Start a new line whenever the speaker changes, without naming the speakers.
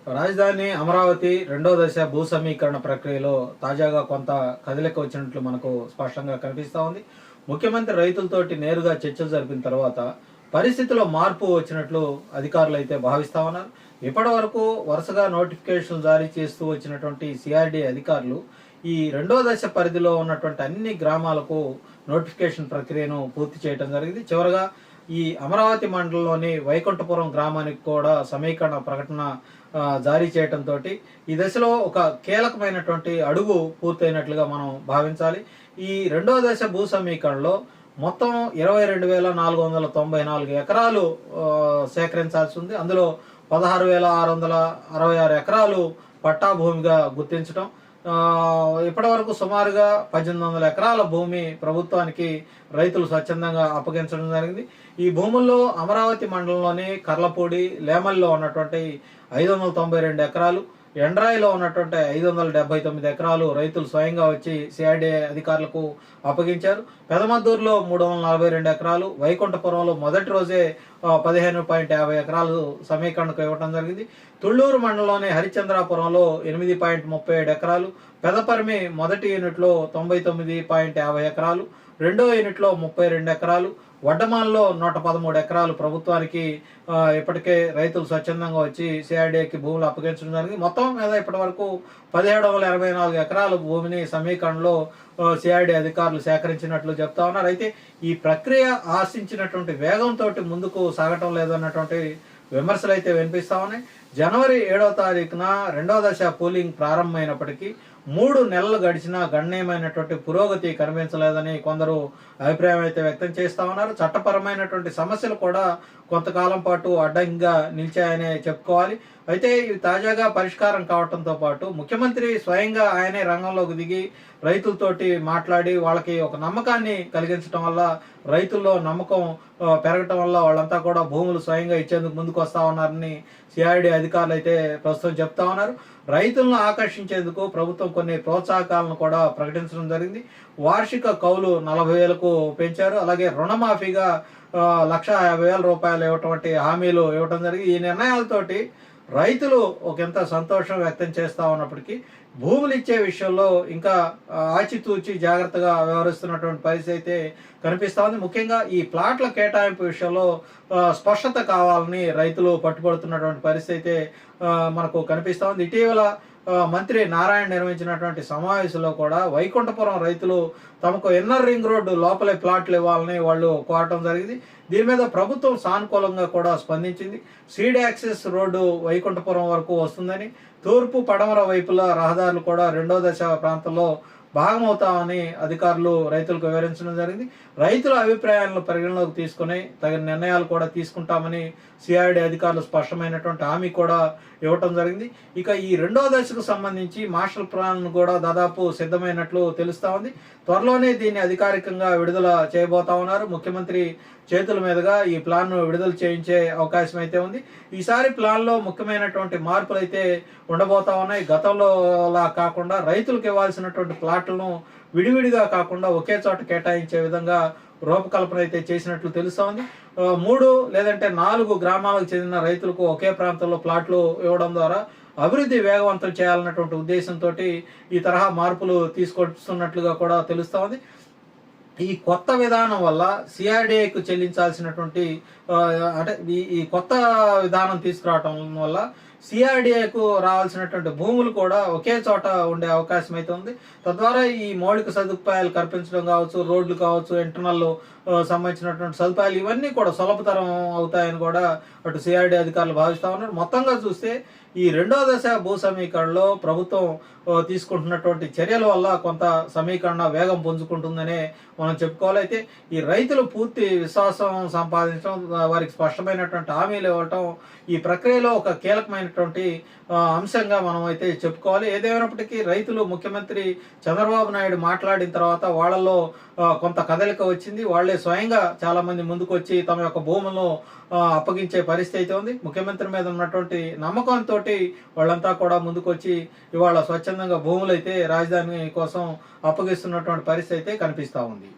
రాజధాని అమరావతి రెండో దశ భూ సమీకరణ ప్రక్రియలో తాజాగా కొంత కదలిక వచ్చినట్లు మనకు స్పష్టంగా కనిపిస్తూ ఉంది. ముఖ్యమంత్రి రైతులతోటి నేరుగా చర్చలు జరిపిన తర్వాత పరిస్థితిలో మార్పు వచ్చినట్లు అధికారులు అయితే భావిస్తా ఉన్నారు. ఇప్పటి వరకు వరుసగా నోటిఫికేషన్ జారీ చేస్తూ వచ్చినటువంటి సిఆర్డీ అధికారులు ఈ రెండో దశ పరిధిలో ఉన్నటువంటి అన్ని గ్రామాలకు నోటిఫికేషన్ ప్రక్రియను పూర్తి చేయడం జరిగింది. చివరగా ఈ అమరావతి మండలంలోని వైకుంఠపురం గ్రామానికి కూడా సమీకరణ ప్రకటన జారీ చేయడంతో ఈ దశలో ఒక కీలకమైనటువంటి అడుగు పూర్తయినట్లుగా మనం భావించాలి. ఈ రెండో దశ భూ సమీకరణలో మొత్తం 22,494 ఎకరాలు సేకరించాల్సి ఉంది. అందులో 16,666 ఎకరాలు పట్టా భూమిగా గుర్తించడం, ఇప్పటి వరకు సుమారుగా 1,800 ఎకరాల భూమి ప్రభుత్వానికి రైతులు స్వచ్ఛందంగా అప్పగించడం జరిగింది. ఈ భూముల్లో అమరావతి మండలంలోని కర్లపూడి, లేమల్లో ఉన్నటువంటి 592 ఎకరాలు, ఎండ్రాయిలో ఉన్నటువంటి 579 ఎకరాలు రైతులు స్వయంగా వచ్చి సిఆర్డీ అధికారులకు అప్పగించారు. పెదమద్దూరులో 342 ఎకరాలు, వైకుంఠపురంలో మొదటి రోజే 15.50 ఎకరాలు సమీకరణకు ఇవ్వడం జరిగింది. తుళ్లూరు మండలంలోని హరిచంద్రాపురంలో 8.37 ఎకరాలు, పెదపరిమి మొదటి యూనిట్లో 99.50 ఎకరాలు, రెండో యూనిట్లో 32 ఎకరాలు, వడ్డమాన్లో 113 ఎకరాలు ప్రభుత్వానికి ఇప్పటికే రైతులు స్వచ్ఛందంగా వచ్చి సిఆర్డీకి భూములు అప్పగించడం జరిగింది. మొత్తం మీద ఇప్పటి వరకు 1784 ఎకరాల భూమిని సమీకరణలో సిఆర్డీ అధికారులు సేకరించినట్లు చెప్తా ఉన్నారు. అయితే ఈ ప్రక్రియ ఆశించినటువంటి వేగంతో ముందుకు సాగటం లేదన్నటువంటి విమర్శలు అయితే వినిపిస్తా ఉన్నాయి. జనవరి 7వ తారీఖున రెండవ దశ పోలింగ్ ప్రారంభమైనప్పటికీ 3 నెలలు గడిచినా గణనీయమైనటువంటి పురోగతి కనిపించలేదని కొందరు అభిప్రాయం అయితే వ్యక్తం చేస్తా ఉన్నారు. చట్టపరమైనటువంటి సమస్యలు కూడా కొంతకాలం పాటు అడ్డంగా నిలిచాయనే చెప్పుకోవాలి. అయితే ఇవి తాజాగా పరిష్కారం కావడంతో పాటు ముఖ్యమంత్రి స్వయంగా ఆయనే రంగంలోకి దిగి రైతులతోటి మాట్లాడి వాళ్ళకి ఒక నమ్మకాన్ని కలిగించడం వల్ల, రైతుల్లో నమ్మకం పెరగటం వల్ల వాళ్ళంతా కూడా భూములు స్వయంగా ఇచ్చేందుకు ముందుకు వస్తా ఉన్నారని సిఆర్డీ అధికారులు అయితే ప్రస్తుతం చెప్తా ఉన్నారు. రైతులను ఆకర్షించేందుకు ప్రభుత్వం కొన్ని ప్రోత్సాహకాలను కూడా ప్రకటించడం జరిగింది. వార్షిక కౌలు 40,000కు పెంచారు. అలాగే రుణమాఫీగా 1,50,000 రూపాయలు ఇవ్వటువంటి హామీలు ఇవ్వడం జరిగింది. ఈ నిర్ణయాలతోటి రైతులు ఒకంత సంతోషం వ్యక్తం చేస్తా ఉన్నప్పటికీ భూములు ఇచ్చే విషయంలో ఇంకా ఆచితూచి జాగ్రత్తగా వ్యవహరిస్తున్నటువంటి పరిస్థితి అయితే కనిపిస్తా ఉంది. ముఖ్యంగా ఈ ప్లాట్ల కేటాయింపు విషయంలో స్పష్టత కావాలని రైతులు పట్టుబడుతున్నటువంటి పరిస్థితి అయితే మనకు కనిపిస్తా ఉంది. ఇటీవల మంత్రి నారాయణ నిర్వహించినటువంటి సమావేశంలో కూడా వైకుంఠపురం రైతులు తమకు ఇన్నర్ రింగ్ రోడ్డు లోపలే ప్లాట్లు ఇవ్వాలని వాళ్ళు కోరటం జరిగింది. దీని మీద ప్రభుత్వం సానుకూలంగా కూడా స్పందించింది. సీడ్ యాక్సెస్ రోడ్డు వైకుంఠపురం వరకు వస్తుందని, తూర్పు పడమర వైపుల రహదారులు కూడా రెండో దశ ప్రాంతంలో భాగమవుతామని అధికారులు రైతులకు వివరించడం జరిగింది. రైతుల అభిప్రాయాలను పరిగణలోకి తీసుకుని తగిన నిర్ణయాలు కూడా తీసుకుంటామని సిఆర్డీ అధికారులు స్పష్టమైనటువంటి హామీ కూడా ఇవ్వటం జరిగింది. ఇక ఈ రెండో దశకు సంబంధించి మాస్టర్ ప్లాన్ కూడా దాదాపు సిద్ధమైనట్లు తెలుస్తా ఉంది. త్వరలోనే దీన్ని అధికారికంగా విడుదల చేయబోతా ఉన్నారు. ముఖ్యమంత్రి చేతుల మీదుగా ఈ ప్లాన్ను విడుదల చేయించే అవకాశం అయితే ఉంది. ఈసారి ప్లాన్లో ముఖ్యమైనటువంటి మార్పులు అయితే ఉండబోతా ఉన్నాయి. గతంలోలా కాకుండా రైతులకు ఇవ్వాల్సినటువంటి ప్లాట్లను విడివిడిగా కాకుండా ఒకే చోట కేటాయించే విధంగా రూపకల్పన అయితే చేసినట్లు తెలుస్తా ఉంది. 3 లేదంటే 4 గ్రామాలకు చెందిన రైతులకు ఒకే ప్రాంతంలో ప్లాట్లు ఇవ్వడం ద్వారా అభివృద్ధి వేగవంతం చేయాలన్నటువంటి ఉద్దేశంతో ఈ తరహా మార్పులు తీసుకొస్తున్నట్లుగా కూడా తెలుస్తా ఉంది. ఈ కొత్త విధానం వల్ల సిఆర్డీఏకు చెల్లించాల్సినటువంటి అంటే ఈ కొత్త విధానం తీసుకురావటం వల్ల సిఆర్డీఏకు రావాల్సినటువంటి భూములు కూడా ఒకే చోట ఉండే అవకాశం అయితే ఉంది. తద్వారా ఈ మౌలిక సదుపాయాలు కల్పించడం కావచ్చు, రోడ్లు కావచ్చు, ఇంటర్నల్ సంబంధించినటువంటి సదుపాయాలు ఇవన్నీ కూడా సులభతరం అవుతాయని కూడా అటు సిఆర్డీ అధికారులు భావిస్తా ఉన్నారు. మొత్తంగా చూస్తే ఈ రెండో దశ భూ సమీకరణలో ప్రభుత్వం తీసుకుంటున్నటువంటి చర్యల వల్ల కొంత సమీకరణ వేగం పుంజుకుంటుందనే మనం చెప్పుకోవాలి. అయితే ఈ రైతులు పూర్తి విశ్వాసం సంపాదించడం, వారికి స్పష్టమైనటువంటి హామీలు ఇవ్వటం ఈ ప్రక్రియలో ఒక కీలకమైనటువంటి అంశంగా మనం అయితే చెప్పుకోవాలి. ఏదేమైనప్పటికీ రైతులు ముఖ్యమంత్రి చంద్రబాబు నాయుడు మాట్లాడిన తర్వాత వాళ్ళలో కొంత కదలిక వచ్చింది. వాళ్లే స్వయంగా చాలా మంది ముందుకు వచ్చి తమ యొక్క భూములను అప్పగించే పరిస్థితి అయితే ఉంది. ముఖ్యమంత్రి మీద ఉన్నటువంటి నమ్మకంతో వాళ్ళంతా కూడా ముందుకు వచ్చి ఇవాళ స్వచ్ఛందంగా భూములు అయితే రాజధాని కోసం అప్పగిస్తున్నటువంటి పరిస్థితి అయితే కనిపిస్తా ఉంది.